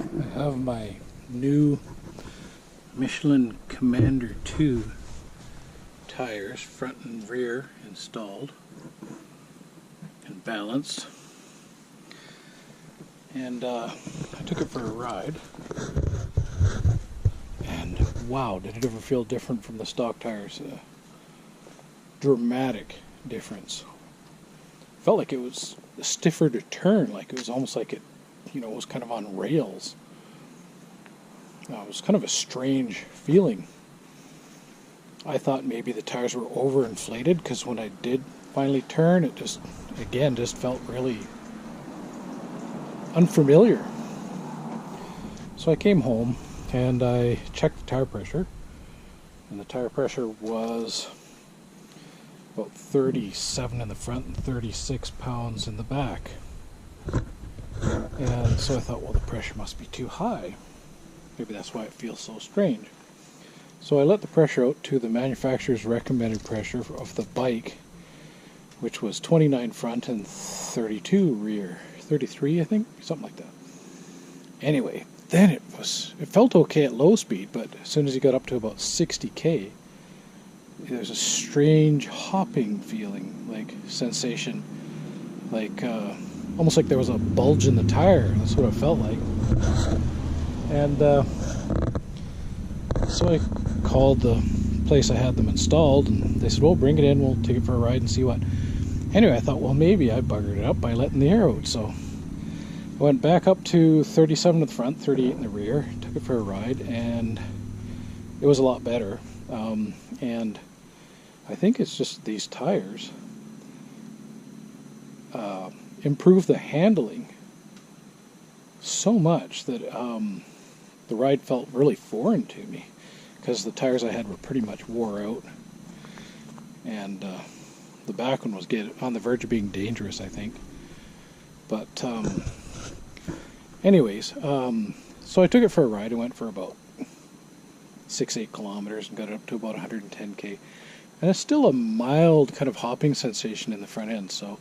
I have my new Michelin Commander 2 tires, front and rear, installed and balanced. And I took it for a ride. And wow, did it ever feel different from the stock tires? Dramatic difference. Felt like it was stiffer to turn, like it was almost like it, was kind of on rails. It was kind of a strange feeling. I thought maybe the tires were overinflated, because when I did finally turn, it just felt really unfamiliar. So I came home and I checked the tire pressure, and the tire pressure was about 37 in the front and 36 pounds in the back. And so I thought, well, the pressure must be too high. Maybe that's why it feels so strange. So I let the pressure out to the manufacturer's recommended pressure of the bike, which was 29 front and 32 rear. 33, I think, something like that. Anyway, then it felt okay at low speed, but as soon as you got up to about 60k, there's a strange hopping feeling, like sensation, like almost like there was a bulge in the tire. That's what it felt like. And so I called the place I had them installed, and they said, well, bring it in, we'll take it for a ride and see what. Anyway, I thought, well, maybe I buggered it up by letting the air out. So I went back up to 37 in the front, 38 in the rear, took it for a ride, and it was a lot better. And I think it's just these tires improve the handling so much that the ride felt really foreign to me, because the tires I had were pretty much wore out, and the back one was on the verge of being dangerous, I think. But anyways, so I took it for a ride. I went for about 6-8 kilometers and got it up to about 110k, and it's still a mild kind of hopping sensation in the front end. So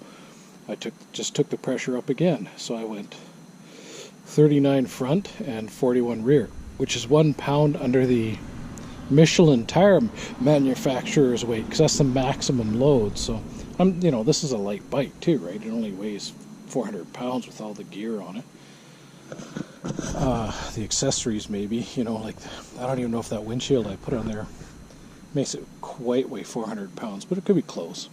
I just took the pressure up again. So I went 39 front and 41 rear, which is 1 pound under the Michelin tire manufacturer's weight, because that's the maximum load. So this is a light bike too, right? It only weighs 400 pounds with all the gear on it. The accessories, maybe, like I don't even know if that windshield I put on there makes it quite weigh 400 pounds, but it could be close.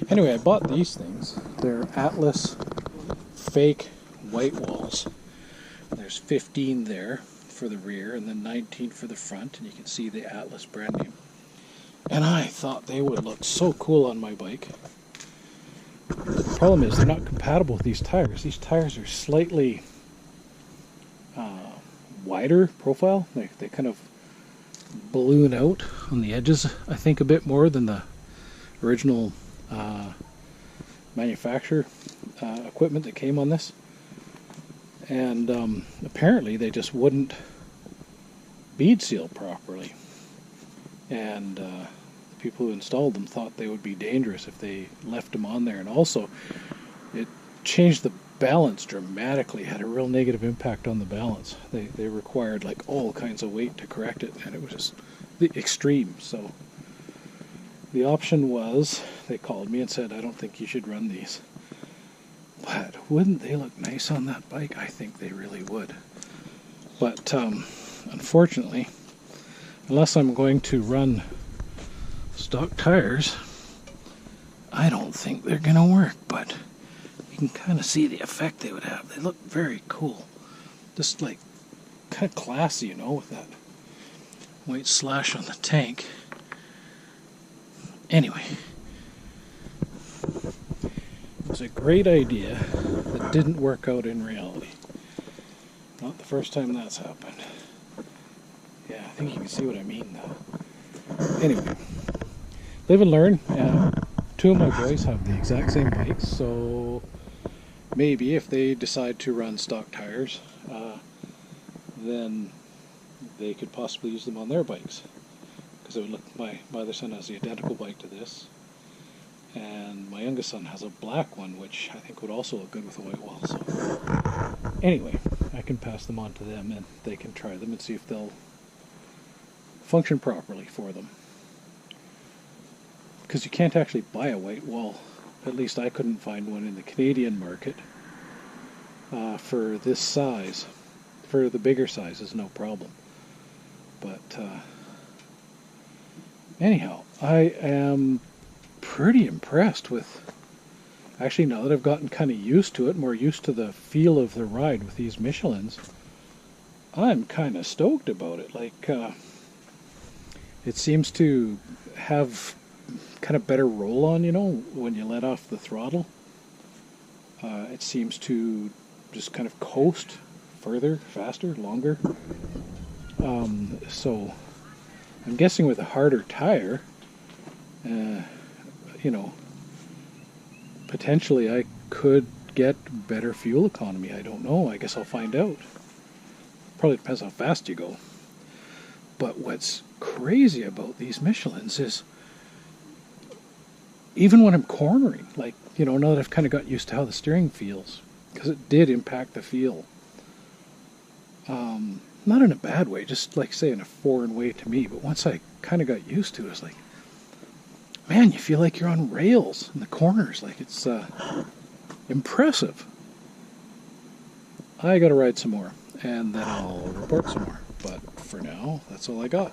Anyway, I bought these things. They're Atlas fake white walls. There's 15 there for the rear and then 19 for the front, and you can see the Atlas brand name. And I thought they would look so cool on my bike. The problem is they're not compatible with these tires. These tires are slightly wider profile. They kind of balloon out on the edges, I think, a bit more than the original manufacturer equipment that came on this. And apparently they just wouldn't bead seal properly. And the people who installed them thought they would be dangerous if they left them on there. And also, it changed the balance dramatically, had a real negative impact on the balance. They required like all kinds of weight to correct it, and it was just the extreme. So the option was, they called me and said, I don't think you should run these. But wouldn't they look nice on that bike? I think they really would. But unfortunately, unless I'm going to run stock tires, I don't think they're going to work. But you can kind of see the effect they would have. They look very cool. Just like kind of classy, with that white slash on the tank. Anyway, it was a great idea that didn't work out in reality. Not the first time that's happened. Yeah, I think you can see what I mean now. Anyway, live and learn. Two of my boys have the exact same bikes, so maybe if they decide to run stock tires, then they could possibly use them on their bikes. Because it would look, my other son has the identical bike to this, and my youngest son has a black one, which I think would also look good with a white wall. So anyway, I can pass them on to them and they can try them and see if they'll function properly for them. Because you can't actually buy a white wall. At least I couldn't find one in the Canadian market for this size. For the bigger sizes, no problem. But anyhow, I am pretty impressed with, actually now that I've gotten kind of used to it, more used to the feel of the ride with these Michelins, I'm kind of stoked about it. Like, it seems to have kind of better roll on, you know, when you let off the throttle. It seems to just kind of coast further, faster, longer. So I'm guessing with a harder tire, you know, potentially I could get better fuel economy. I don't know. I guess I'll find out. Probably depends how fast you go. But what's crazy about these Michelins is, even when I'm cornering, like, you know, now that I've kind of got used to how the steering feels, because it did impact the feel. Not in a bad way, just like, say, in a foreign way to me, but once I kind of got used to it, it's like, man, you feel like you're on rails in the corners. Like, it's impressive. I gotta ride some more, and then I'll report some more. But for now, that's all I got.